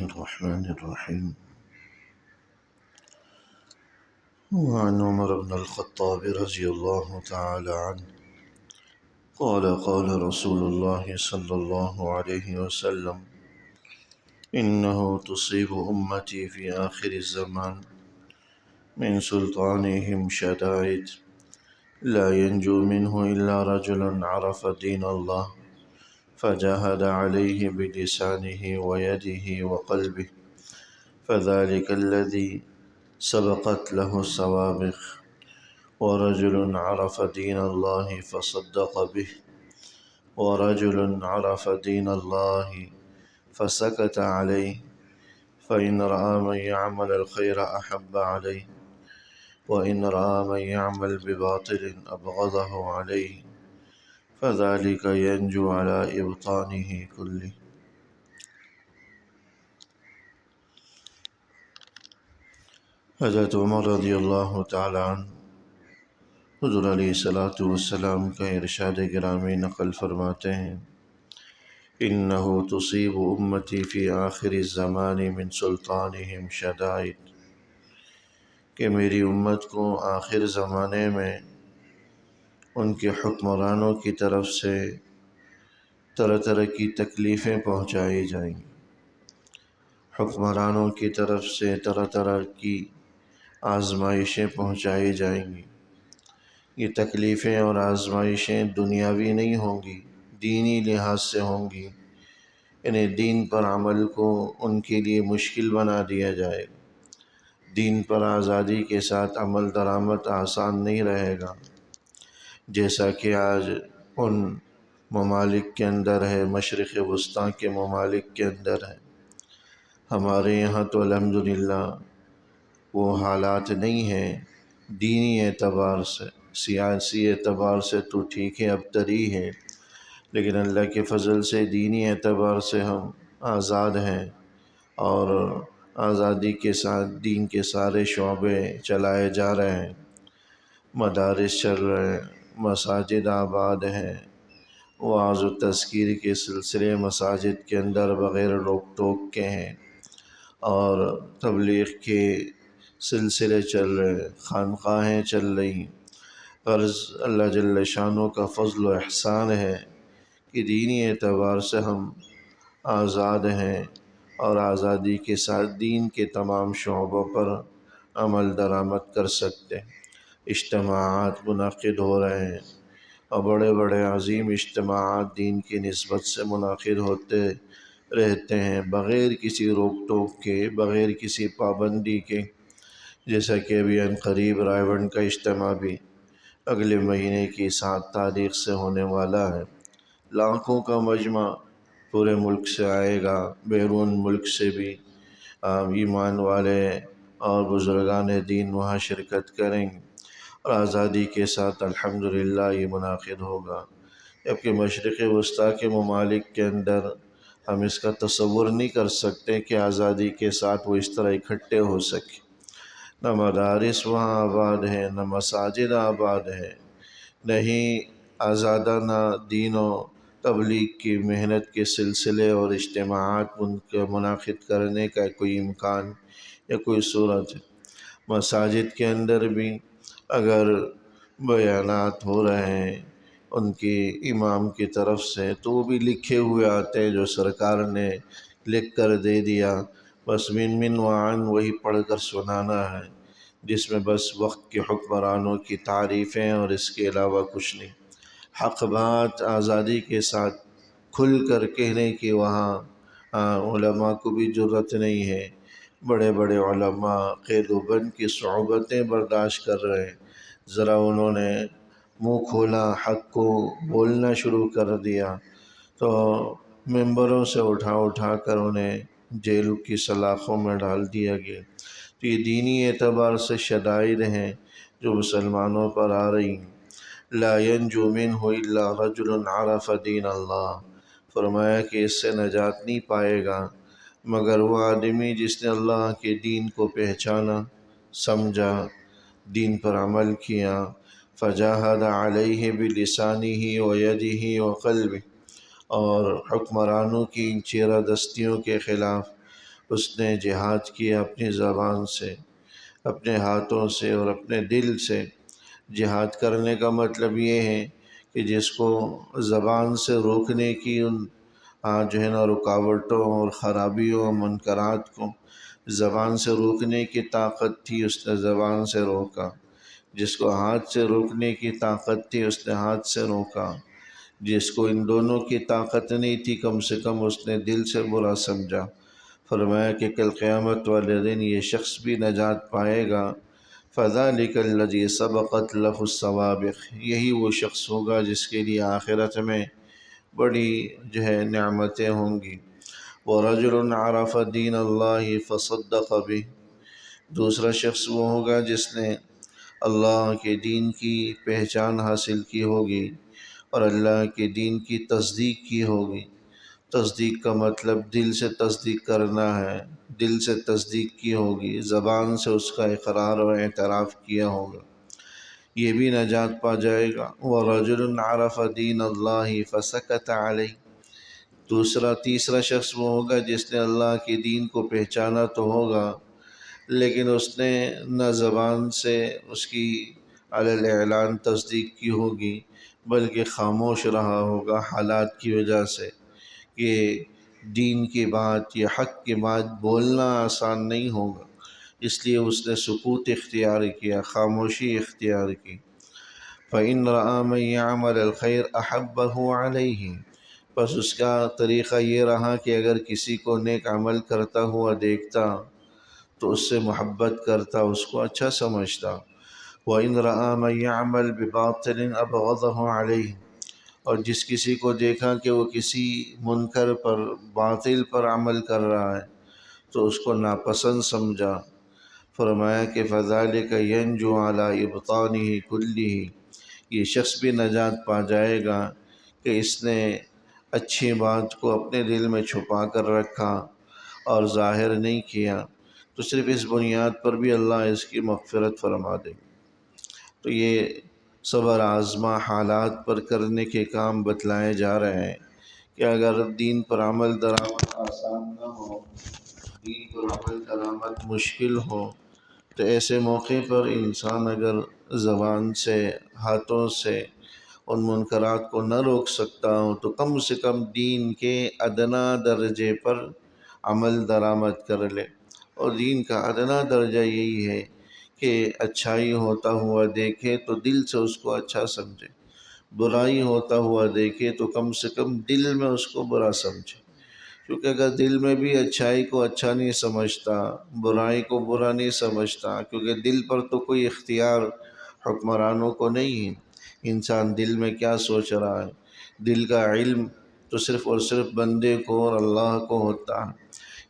الرحمن الرحيم. وعن عمر بن الخطاب رضي الله تعالى عنه قال قال رسول الله صلى الله عليه وسلم: إنه تصيب أمتي في آخر الزمان من سلطانهم شدائد لا ينجو منه إلا رجل عرف دين الله فجاهد عليه بلسانه ويده وقلبه، فذلك الذي سبقت له السوابق، ورجل عرف دين الله فصدق به، ورجل عرف دين الله فسكت عليه، فإن رأى من يعمل الخير أحب عليه، وإن رأى من يعمل بباطل أبغضه عليه، فذلك ينجو على إبطانه كله. حضرت عمر رضی اللہ تعالی عنہ حضور علیہ السلام کا ارشاد گرامی نقل فرماتے ہیں: انہو تصیب امتی فی آخر الزمان من سلطانہم شدائد، کہ میری امت کو آخر زمانے میں ان کے حکمرانوں کی طرف سے طرح طرح کی تکلیفیں پہنچائی جائیں گی۔ حکمرانوں کی طرف سے طرح طرح کی آزمائشیں پہنچائی جائیں گی۔ یہ تکلیفیں اور آزمائشیں دنیاوی نہیں ہوں گی، دینی لحاظ سے ہوں گی، یعنی دین پر عمل کو ان کے لیے مشکل بنا دیا جائے گا۔ دین پر آزادی کے ساتھ عمل درآمد آسان نہیں رہے گا، جیسا کہ آج ان ممالک کے اندر ہے، مشرق وسطیٰ کے ممالک کے اندر ہے۔ ہمارے یہاں تو الحمدللہ وہ حالات نہیں ہیں۔ دینی اعتبار سے، سیاسی اعتبار سے تو ٹھیک ہے، ابتری ہے، لیکن اللہ کے فضل سے دینی اعتبار سے ہم آزاد ہیں، اور آزادی کے ساتھ دین کے سارے شعبے چلائے جا رہے ہیں۔ مدارس چل رہے ہیں، مساجد آباد ہیں، وعظ و تذکیر کے سلسلے مساجد کے اندر بغیر روک ٹوک کے ہیں، اور تبلیغ کے سلسلے چل رہے ہیں، خانقاہیں چل رہی ہیں۔ غرض اللہ جل شانہ کا فضل و احسان ہے کہ دینی اعتبار سے ہم آزاد ہیں، اور آزادی کے ساتھ دین کے تمام شعبوں پر عمل درآمد کر سکتے ہیں۔ اجتماعات منعقد ہو رہے ہیں، اور بڑے بڑے عظیم اجتماعات دین کی نسبت سے منعقد ہوتے رہتے ہیں، بغیر کسی روک ٹوک کے، بغیر کسی پابندی کے۔ جیسا کہ ابھی عنقریب رائے گنج کا اجتماع بھی اگلے مہینے کی 7 تاریخ سے ہونے والا ہے۔ لاکھوں کا مجمع پورے ملک سے آئے گا، بیرون ملک سے بھی ایمان والے اور بزرگان دین وہاں شرکت کریں گے، اور آزادی کے ساتھ الحمدللہ یہ منعقد ہوگا۔ جبکہ مشرق وسطیٰ کے ممالک کے اندر ہم اس کا تصور نہیں کر سکتے کہ آزادی کے ساتھ وہ اس طرح اکٹھے ہو سکے۔ نہ مدارس وہاں آباد ہیں، نہ مساجد آباد ہیں، نہ ہی آزادانہ دین و تبلیغ کی محنت کے سلسلے اور اجتماعات منعقد کرنے کا کوئی امکان یا کوئی صورت ہے۔ مساجد کے اندر بھی اگر بیانات ہو رہے ہیں ان کی امام کی طرف سے، تو وہ بھی لکھے ہوئے آتے ہیں جو سرکار نے لکھ کر دے دیا، بس من وعن وہی پڑھ کر سنانا ہے، جس میں بس وقت کے حکمرانوں کی تعریفیں اور اس کے علاوہ کچھ نہیں۔ حق بات آزادی کے ساتھ کھل کر کہنے کی وہاں علماء کو بھی جرأت نہیں ہے۔ بڑے بڑے علماء قید و بند کی صعوبتیں برداشت کر رہے ہیں، ذرا انہوں نے منہ کھولا، حق کو بولنا شروع کر دیا تو ممبروں سے اٹھا کر انہیں جیل کی سلاخوں میں ڈال دیا گیا۔ تو یہ دینی اعتبار سے شدائد ہیں جو مسلمانوں پر آ رہی ہیں۔ لا ينجو منه الا رجل عرف دین اللہ، فرمایا کہ اس سے نجات نہیں پائے گا مگر وہ آدمی جس نے اللہ کے دین کو پہچانا، سمجھا، دین پر عمل کیا۔ فجاہد علیہ بلسانہ ویدہ وقلبہ، اور حکمرانوں کی ان چیرہ دستیوں کے خلاف اس نے جہاد کیا اپنی زبان سے، اپنے ہاتھوں سے اور اپنے دل سے۔ جہاد کرنے کا مطلب یہ ہے کہ جس کو زبان سے روکنے کی ان جو ہے نا رکاوٹوں اور خرابیوں اور منکرات کو زبان سے روکنے کی طاقت تھی، اس نے زبان سے روکا۔ جس کو ہاتھ سے روکنے کی طاقت تھی، اس نے ہاتھ سے روکا۔ جس کو ان دونوں کی طاقت نہیں تھی، کم سے کم اس نے دل سے برا سمجھا۔ فرمایا کہ کل قیامت والے دن یہ شخص بھی نجات پائے گا۔ فَذَلِكَ الَّذِي سَبَقَتْ لَهُ السَّوَابِقُ، یہی وہ شخص ہوگا جس کے لیے آخرت میں بڑی نعمتیں ہوں گی۔ وَرَجُلٌ عَرَفَ دِينَ اللَّهِ فَصَدَّقَ بِهِ، دوسرا شخص وہ ہوگا جس نے اللہ کے دین کی پہچان حاصل کی ہوگی اور اللہ کے دین کی تصدیق کی ہوگی۔ تصدیق کا مطلب دل سے تصدیق کرنا ہے، دل سے تصدیق کی ہوگی، زبان سے اس کا اقرار و اعتراف کیا ہوگا، یہ بھی نجات پا جائے گا۔ وَرَجُلٌ عَرَفَ دِينَ اللَّهِ فَسَكَتَ عَلَيْهِ، تیسرا شخص وہ ہوگا جس نے اللہ کے دین کو پہچانا تو ہوگا، لیکن اس نے نہ زبان سے اس کی علی الاعلان تصدیق کی ہوگی بلکہ خاموش رہا ہوگا حالات کی وجہ سے، کہ دین کی بات یا حق کی بات بولنا آسان نہیں ہوگا، اس لیے اس نے سکوت اختیار کیا، خاموشی اختیار کی۔ فَإِنْ رَأَى مَنْ يَعْمَلَ الْخَيْرَ أَحَبَّهُ عَلَيْهِ، بس اس کا طریقہ یہ رہا کہ اگر کسی کو نیک عمل کرتا ہوا دیکھتا تو اس سے محبت کرتا، اس کو اچھا سمجھتا۔ وَإِنْ رَأَى مَنْ يَعْمَلْ بِبَاطِلٍ أَبْغَضَهُ عَلَيْهِ، اور جس کسی کو دیکھا کہ وہ کسی منکر پر، باطل پر عمل کر رہا ہے تو اس کو ناپسند سمجھا۔ فرمایا کہ فَذَلِكَ يَنْجُو عَلَى إِبْطَانِهِ كُلِّهِ، یہ شخص بھی نجات پا جائے گا کہ اس نے اچھی بات کو اپنے دل میں چھپا کر رکھا اور ظاہر نہیں کیا، تو صرف اس بنیاد پر بھی اللہ اس کی مغفرت فرما دے گا۔ تو یہ صبر آزما حالات پر کرنے کے کام بتلائے جا رہے ہیں کہ اگر دین پر عمل درآمد آسان نہ ہو، دین پر عمل درآمد مشکل ہو، تو ایسے موقع پر انسان اگر زبان سے، ہاتھوں سے ان منکرات کو نہ روک سکتا ہو تو کم سے کم دین کے ادنا درجے پر عمل درآمد کر لے۔ اور دین کا ادنا درجہ یہی ہے کہ اچھائی ہوتا ہوا دیکھے تو دل سے اس کو اچھا سمجھے، برائی ہوتا ہوا دیکھے تو کم سے کم دل میں اس کو برا سمجھے، کیونکہ اگر دل میں بھی اچھائی کو اچھا نہیں سمجھتا، برائی کو برا نہیں سمجھتا، کیونکہ دل پر تو کوئی اختیار حکمرانوں کو نہیں ہے، انسان دل میں کیا سوچ رہا ہے، دل کا علم تو صرف اور صرف بندے کو اور اللہ کو ہوتا ہے۔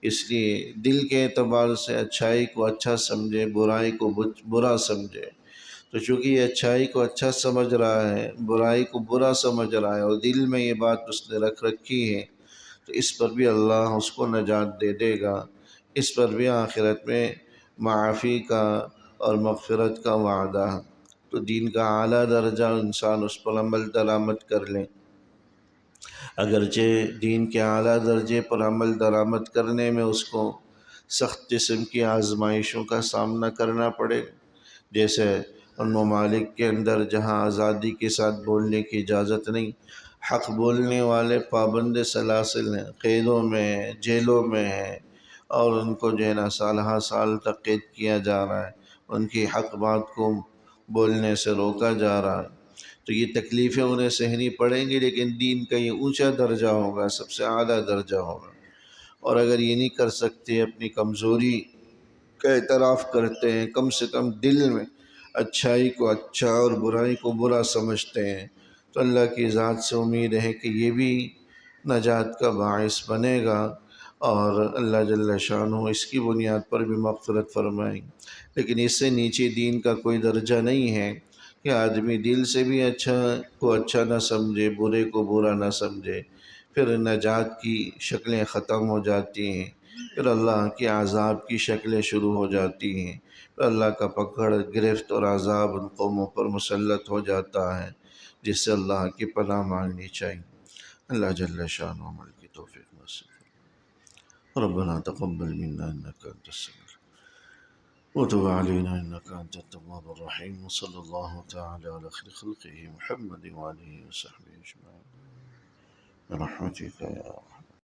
اس لیے دل کے اعتبار سے اچھائی کو اچھا سمجھے، برائی کو برا سمجھے۔ تو چونکہ یہ اچھائی کو اچھا سمجھ رہا ہے، برائی کو برا سمجھ رہا ہے اور دل میں یہ بات اس نے رکھ رکھی ہے، تو اس پر بھی اللہ اس کو نجات دے دے گا، اس پر بھی آخرت میں معافی کا اور مغفرت کا وعدہ ہے۔ تو دین کا اعلیٰ درجہ انسان اس پر عمل درآمد کر لیں، اگرچہ دین کے اعلیٰ درجے پر عمل درآمد کرنے میں اس کو سخت قسم کی آزمائشوں کا سامنا کرنا پڑے، جیسے ان ممالک کے اندر جہاں آزادی کے ساتھ بولنے کی اجازت نہیں، حق بولنے والے پابند سلاسل ہیں، قیدوں میں ہیں، جیلوں میں ہیں، اور ان کو سال ہر سال تک قید کیا جا رہا ہے، ان کی حق بات کو بولنے سے روکا جا رہا ہے۔ تو یہ تکلیفیں انہیں سہنی پڑیں گی، لیکن دین کا یہ اونچا درجہ ہوگا، سب سے اعلیٰ درجہ ہوگا۔ اور اگر یہ نہیں کر سکتے، اپنی کمزوری کا اعتراف کرتے ہیں، کم سے کم دل میں اچھائی کو اچھا اور برائی کو برا سمجھتے ہیں، تو اللہ کی ذات سے امید ہے کہ یہ بھی نجات کا باعث بنے گا، اور اللہ جل شانہ اس کی بنیاد پر بھی مغفرت فرمائیں۔ لیکن اس سے نیچے دین کا کوئی درجہ نہیں ہے کہ آدمی دل سے بھی اچھا کو اچھا نہ سمجھے، برے کو برا نہ سمجھے، پھر نجات کی شکلیں ختم ہو جاتی ہیں، پھر اللہ کے عذاب کی شکلیں شروع ہو جاتی ہیں، پھر اللہ کا پکڑ، گرفت اور عذاب ان قوموں پر مسلط ہو جاتا ہے، جس سے اللہ کی پناہ مانگنی چاہیے۔ اللہ جل شانہ عمل کی توفیق نصیب۔ ربنا تقبل منا إنك أنت السميع وتب علينا إنك أنت التواب الرحيم. وصلى الله تعالى على خير خلقه محمد وآله وصحبه أجمعين برحمتك يا